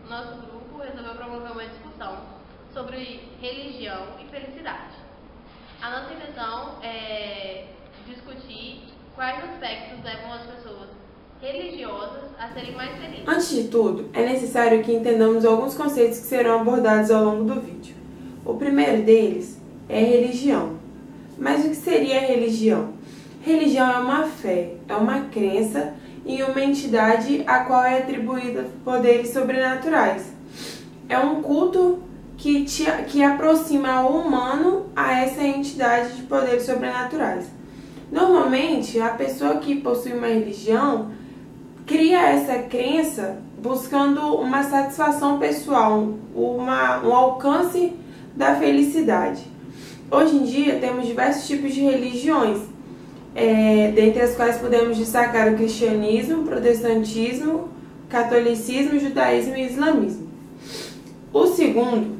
nosso grupo resolveu promover uma discussão sobre religião e felicidade. A nossa intenção é discutir quais aspectos levam as pessoas religiosas a serem mais felizes. Antes de tudo, é necessário que entendamos alguns conceitos que serão abordados ao longo do vídeo. O primeiro deles é religião. Mas o que seria a religião? Religião é uma fé, é uma crença em uma entidade a qual é atribuído poderes sobrenaturais. É um culto que aproxima o humano a essa entidade de poderes sobrenaturais. Normalmente, a pessoa que possui uma religião cria essa crença buscando uma satisfação pessoal, um alcance da felicidade. Hoje em dia, temos diversos tipos de religiões, dentre as quais podemos destacar o cristianismo, o protestantismo, catolicismo, judaísmo e islamismo. O segundo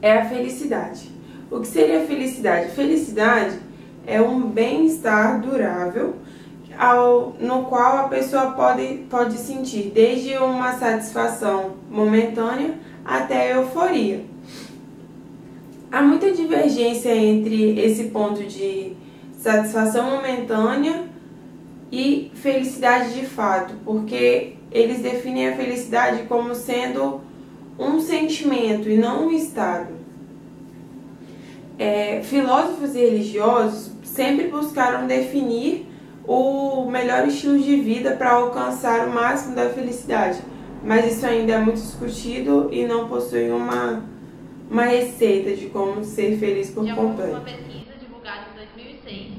é a felicidade. O que seria a felicidade? Felicidade é um bem-estar durável no qual a pessoa pode sentir desde uma satisfação momentânea até a euforia. Há muita divergência entre esse ponto de satisfação momentânea e felicidade de fato, porque eles definem a felicidade como sendo um sentimento e não um estado. Filósofos e religiosos sempre buscaram definir o melhor estilo de vida para alcançar o máximo da felicidade, mas isso ainda é muito discutido e não possui uma receita de como ser feliz por completo. Uma pesquisa divulgada em 2006,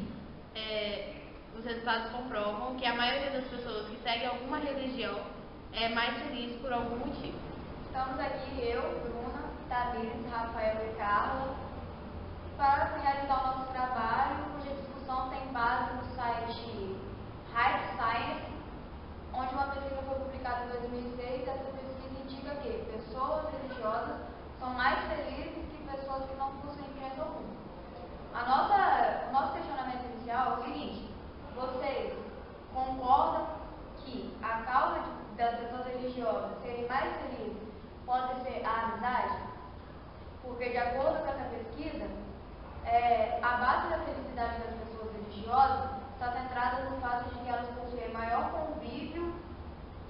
os resultados comprovam que a maioria das pessoas que seguem alguma religião é mais feliz por algum motivo. Estamos aqui eu, Bruna, Tamires, Rafael e Carla para realizar o nosso trabalho, cuja discussão tem base no site Hype Science, onde uma pesquisa foi publicada em 2006. Essa pesquisa indica que pessoas religiosas são mais felizes que pessoas que não possuem crença alguma. O nosso questionamento inicial é o seguinte: vocês concordam que a causa das pessoas religiosas serem mais felizes pode ser a amizade? Porque, de acordo com essa pesquisa, a base da felicidade das pessoas religiosas está centrada no fato de que elas possuem maior convívio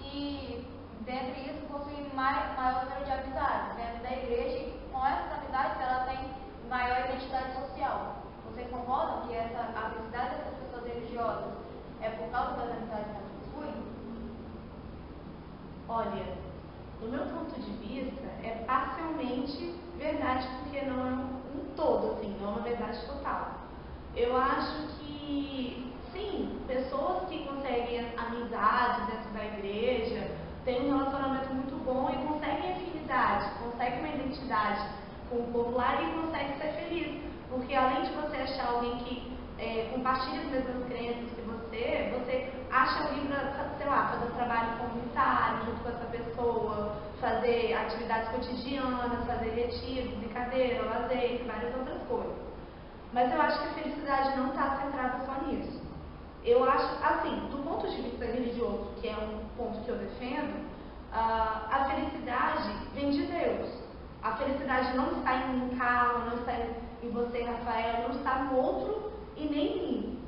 e, dentre isso, possuem maior número de amizades dentro da igreja, e com essas amizades ela tem maior identidade social. Vocês concordam que a felicidade dessas pessoas religiosas é por causa das amizades que elas possuem? Olha, do meu ponto de vista, é parcialmente verdade, porque não é um todo, assim, não é uma verdade total. Eu acho que, sim, pessoas que conseguem amizade dentro da igreja, têm um relacionamento muito bom e conseguem afinidade, conseguem uma identidade com o popular e conseguem ser feliz. Porque além de você achar alguém que compartilha as mesmas crenças que você acha alguém para, sei lá, fazer um trabalho comunitário junto com essa pessoa, fazer atividades cotidianas, fazer retiros, brincadeira, lazer, várias outras coisas. Mas eu acho que a felicidade não está centrada só nisso. Eu acho, assim, do ponto de vista religioso, que é um ponto que eu defendo, a felicidade vem de Deus. A felicidade não está em um carro, não está em você, Rafael, não está no outro e nem em mim.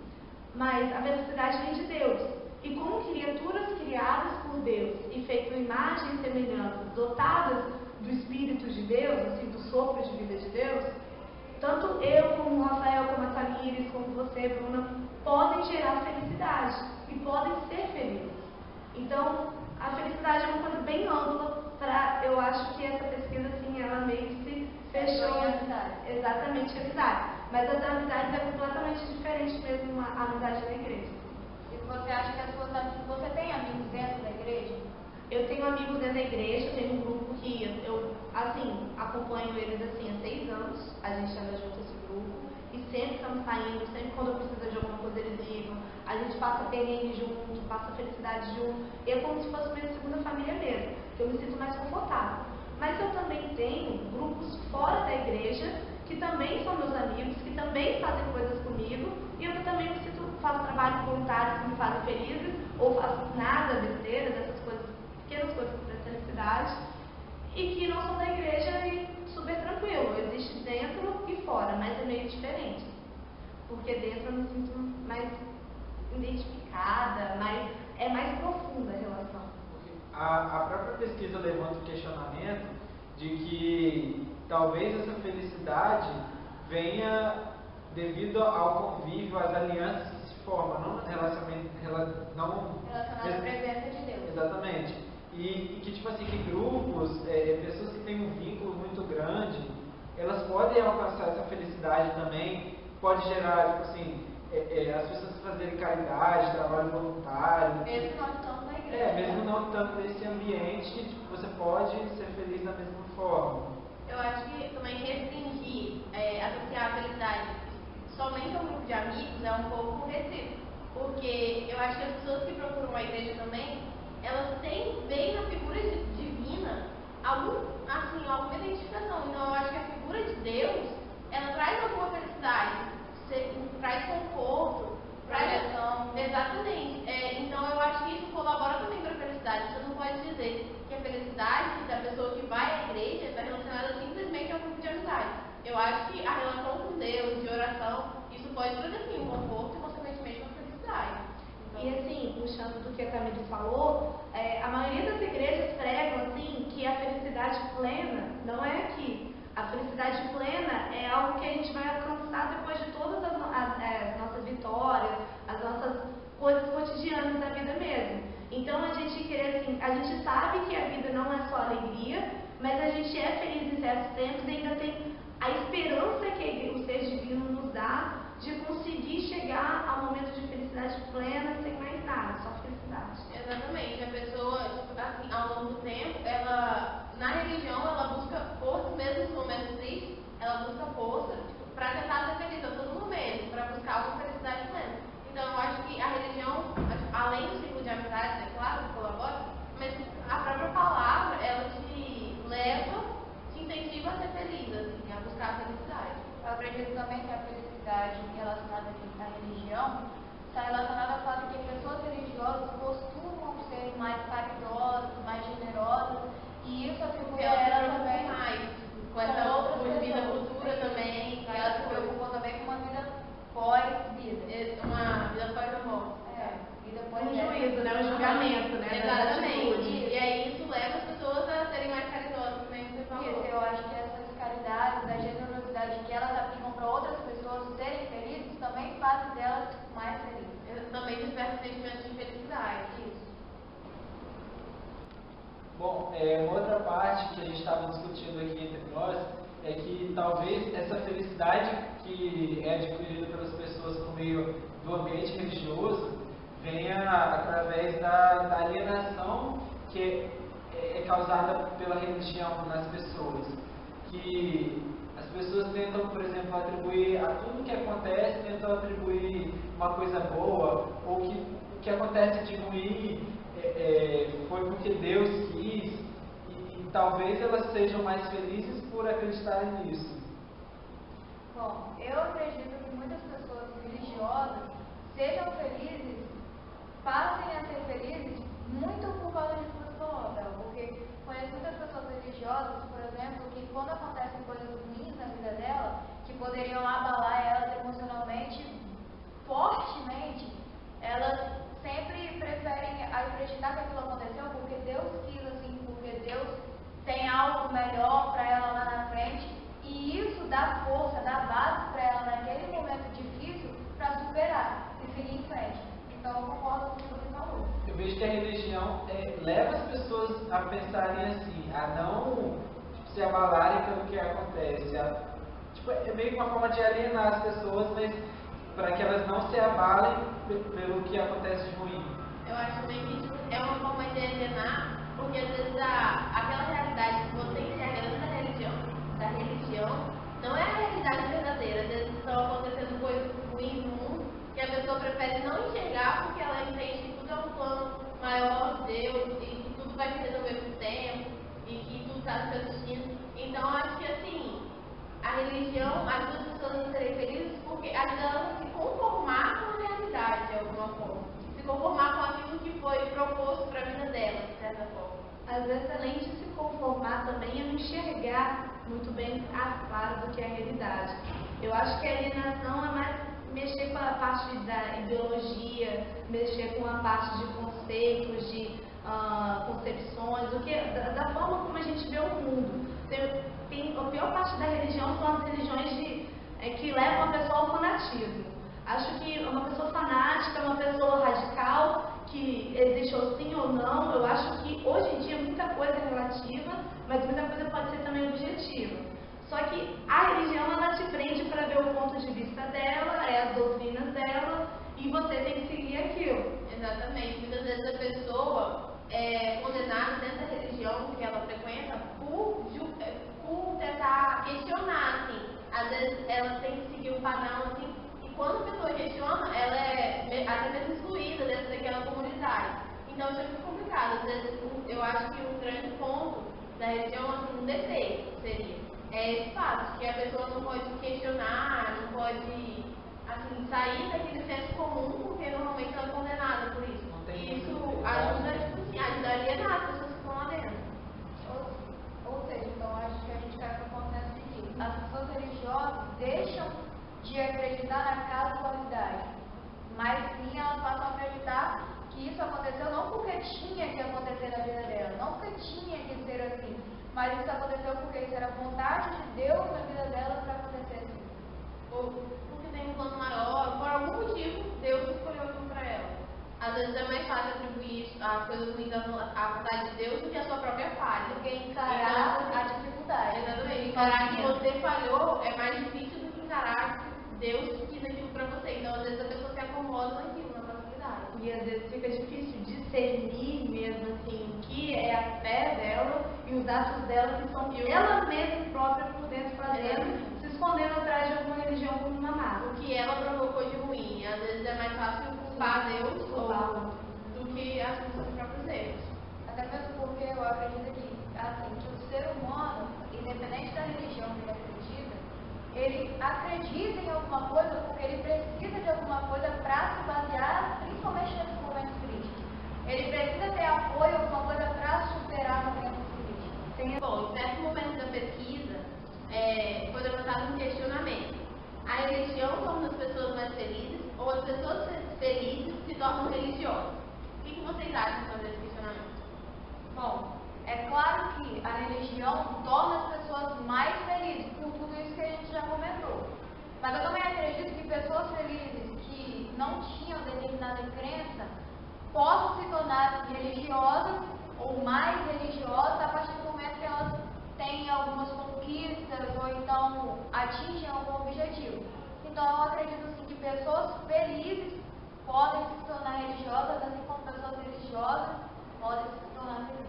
Mas a felicidade vem de Deus. E como criaturas criadas por Deus e feitas em imagem e semelhança, dotadas do Espírito de Deus, assim, do sopro de vida de Deus, tanto eu, como o Rafael, como a Tamires, como você, Bruna, podem gerar felicidade e podem ser felizes. Então, a felicidade é uma coisa bem ampla eu acho que essa pesquisa, assim, ela meio que se fechou em amizade. Exatamente, amizade. Mas as amizades é completamente diferente mesmo a amizade da igreja. E você acha que você tem amigos dentro da igreja? Eu tenho amigos dentro da igreja, tenho um grupo que eu, assim, acompanho eles, assim, há 6 anos. A gente anda junto esse grupo. E sempre estamos saindo, sempre quando eu preciso de alguma coisa eles ligam. A gente passa perrengue junto, passa felicidade junto. E é como se fosse minha segunda família mesmo, que eu me sinto mais confortável. Mas eu também tenho grupos fora da igreja, que também são meus amigos, que também fazem coisas comigo. E eu também me sinto, faço trabalhos voluntários que me fazem felizes, ou faço nada, besteira, dessas coisas, pequenas coisas para felicidade. e que não são da igreja e super tranquilo. Existe dentro e fora, mas é meio diferente. Porque dentro eu me sinto mais identificada, é mais profunda a relação. A própria pesquisa levanta o questionamento de que talvez essa felicidade venha devido ao convívio, às alianças que se formam, não relacionado à presença de Deus. Exatamente. E que, tipo assim, que grupos, pessoas que têm um vínculo muito grande, elas podem alcançar essa felicidade também, pode gerar, tipo assim, as pessoas fazerem caridade, trabalho voluntário. Mesmo não estando na igreja. Mesmo não estando nesse ambiente, tipo, você pode ser feliz da mesma forma. Eu acho que também restringir, associar a felicidade somente a um grupo de amigos é um pouco restrito. Porque eu acho que as pessoas que procuram a igreja também, elas veem na figura divina alguma identificação. Então eu acho que a figura de Deus, ela traz alguma felicidade, traz conforto, projeção. Exatamente. Então eu acho que isso colabora também para a felicidade. Você não pode dizer que a felicidade da pessoa que vai à igreja está relacionada simplesmente ao grupo de amizade. Eu acho que a relação com Deus, de oração, isso pode trazer sim um conforto e consequentemente uma felicidade. Então, e assim, puxando do que a Camille falou, a maioria das igrejas pregam assim que a felicidade plena não é aqui. A felicidade plena é algo que a gente vai alcançar depois de todas as nossas vitórias, as nossas coisas cotidianas da vida mesmo. Então a gente sabe que a vida não é só alegria, mas a gente é feliz em certos tempos e ainda tem a esperança que o ser divino nos dá de conseguir chegar ao momento de felicidade plena sem mais nada, só felicidade. Exatamente. A pessoa, assim, ao longo do tempo, na religião, ela busca força, mesmo nos momentos tristes, ela busca força para tentar ser feliz a todo momento, para buscar uma felicidade plena. Então, eu acho que a religião, além do ciclo de amizades, é claro, que colabora, mas a própria palavra, ela te leva, te incentiva a ser feliz, assim, a buscar a felicidade. Eu acredito também que a felicidade relacionada à religião está relacionada ao fato de que pessoas religiosas costumam ser mais caridosas, mais generosas, e isso atribui a elas também com essa vida futura também. Elas se preocupam também com uma vida pós-vida. Uma vida pós-morte. Vida Um pós-vida. juízo, né? Um julgamento, né? Exatamente. E aí isso leva as pessoas a serem mais caridosas também, você falou. Isso, eu acho que essas caridades, a generosidade que elas aplicam para outras pessoas serem felizes, também fazem delas mais felizes. Também desperta sentimentos de felicidade. Isso. Bom, uma outra parte que a gente estava discutindo aqui entre nós é que talvez essa felicidade que é adquirida pelas pessoas por meio do ambiente religioso venha através da alienação que é causada pela religião nas pessoas. Que as pessoas tentam, por exemplo, atribuir a tudo que acontece, tentam atribuir uma coisa boa, ou que o que acontece de ruim foi porque Deus quis, e talvez elas sejam mais felizes por acreditarem nisso. Bom, eu acredito que muitas pessoas religiosas sejam felizes, passem a ser felizes muito por causa disso que você falou, Bel, porque conheço muitas pessoas religiosas, por exemplo, que quando acontecem coisas ruins na vida dela, que poderiam abalar elas emocionalmente, fortemente, elas sempre preferem acreditar que aquilo aconteceu porque Deus quis assim, porque Deus tem algo melhor para ela lá na frente, e isso dá força, dá base para ela naquele momento difícil para superar e seguir em frente. Então eu concordo com o que você falou. Eu vejo que a religião leva as pessoas a pensarem assim, a não se abalarem pelo que acontece. É meio que uma forma de alienar as pessoas, mas para que elas não se abalem pelo que acontece de ruim. Eu acho também que isso é uma forma de alienar, porque às vezes aquela realidade que você enxerga dentro da religião, não é a realidade verdadeira. Às vezes estão acontecendo coisas ruins no mundo que a pessoa prefere não enxergar porque ela entende que tudo é um plano maior de Deus e que tudo vai se resolver com o tempo e que tudo está no seu destino. Então, acho que assim, a religião ajuda as pessoas a serem felizes porque ajuda elas a se conformar com a realidade de alguma forma. Se conformar com aquilo que foi proposto para a vida delas, de certa forma. A às vezes, além de se conformar também, é não enxergar muito bem as claras do que é a realidade. Eu acho que a alienação é mais mexer com a parte da ideologia, mexer com a parte de conceitos, de concepções, da forma como a gente vê o mundo. A pior parte da religião são as religiões que levam a pessoa ao fanatismo. Acho que uma pessoa fanática, uma pessoa radical, que existe ou sim ou não, eu acho que hoje em dia muita coisa é relativa, mas muita coisa pode ser também objetiva. Só que a religião, ela te prende para ver o ponto de vista dela, as doutrinas dela, e você tem que seguir aquilo. Exatamente. Muitas vezes a pessoa é condenada dentro da religião que ela frequenta por tentar questionar, assim. Às vezes ela tem que seguir um padrão, assim, e quando a pessoa questiona, ela é até mesmo excluída dentro daquela comunidade. Então isso é muito complicado. Às vezes eu acho que um grande ponto da religião, assim, um defeito seria esse fato, que a pessoa não pode questionar, não pode, assim, sair daquele senso comum, porque normalmente ela é condenada por isso. Isso ajuda, tipo assim, ajuda a alienar as pessoas que estão lá dentro. Ou seja, então acho que a gente cai no consenso seguinte: as pessoas religiosas deixam de acreditar na casualidade, mas sim elas passam a acreditar que isso aconteceu não porque tinha que acontecer na vida dela, não porque tinha que ser assim, mas isso aconteceu porque isso era vontade de Deus na vida dela para acontecer assim. Ou porque tem um plano maior, por algum motivo Deus escolheu aquilo para ela. Às vezes é mais fácil atribuir as coisas ruins à vontade de Deus do que à sua própria falha. Do que encarar a dificuldade. Exatamente. Encarar que você falhou é mais difícil do que encarar que Deus quis aquilo para você. Então, às vezes, a pessoa se acomoda naquilo, na facilidade. E às vezes fica difícil discernir mesmo assim o que é a fé dela e os atos dela, que são ela mesma própria por dentro fazendo, se escondendo atrás de alguma religião como uma massa. O que ela provocou de ruim. Às vezes é mais fácil culpar Deus do que assumir os próprios erros. Até mesmo porque eu acredito que o ser humano, independente da religião que ele acredita em alguma coisa porque ele precisa de alguma coisa para se basear, principalmente nesses momentos críticos. Ele precisa ter apoio, alguma coisa para superar momentos críticos. Bom, em certo momento da pesquisa, foi levantado um questionamento. A religião torna as pessoas mais felizes ou as pessoas felizes se tornam religiosas? O que vocês acham sobre esse questionamento? Bom, é claro que a religião torna as pessoas mais felizes por tudo isso que a gente já comentou. Mas eu também acredito que pessoas felizes que não tinham determinada crença possam se tornar religiosas ou mais religiosas a partir do momento que elas têm algumas conquistas ou então atingem algum objetivo. Então eu acredito sim que pessoas felizes podem se tornar religiosas, assim como pessoas religiosas podem se tornar felizes.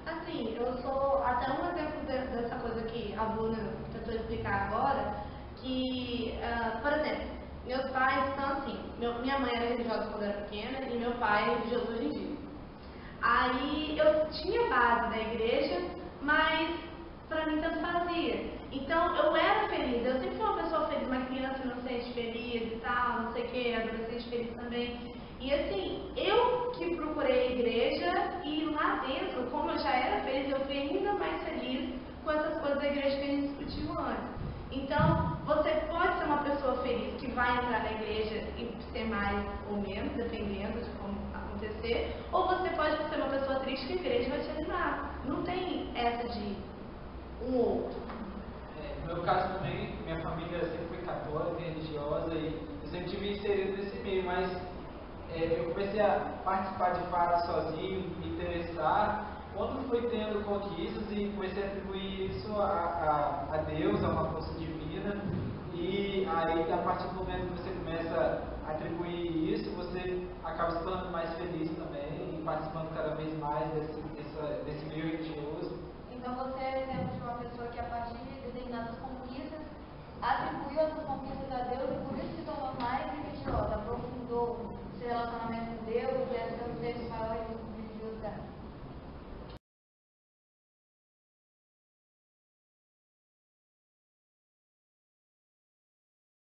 Assim, eu sou até um exemplo dessa coisa que a Bruna tentou explicar agora, que, por exemplo, meus pais são assim, minha mãe era religiosa quando eu era pequena e meu pai é religioso hoje em dia. Aí eu tinha base da igreja, mas pra mim tanto fazia. Então eu era feliz, eu sempre fui uma pessoa feliz, uma criança inocente feliz e tal, não sei o que, adolescente feliz também. E assim, eu que procurei a igreja e lá dentro, como eu já era feliz, eu fui ainda mais feliz com essas coisas da igreja que a gente discutiu antes. Então, você pode ser uma pessoa feliz que vai entrar na igreja e ser mais ou menos, dependendo de como acontecer, ou você pode ser uma pessoa triste que a igreja vai te animar. Não tem essa de um ou outro. No meu caso também, minha família sempre foi católica, religiosa, e eu sempre tive inserido nesse meio, mas eu comecei a participar de fato sozinho, me interessar, quando fui tendo conquistas e comecei a atribuir isso a Deus, a uma força divina, e aí a partir do momento que você começa a atribuir isso, você acaba se tornando mais feliz também, e participando cada vez mais desse meio religioso. Então você é exemplo de uma pessoa que a partir de determinadas conquistas atribuiu essas conquistas a Deus e por isso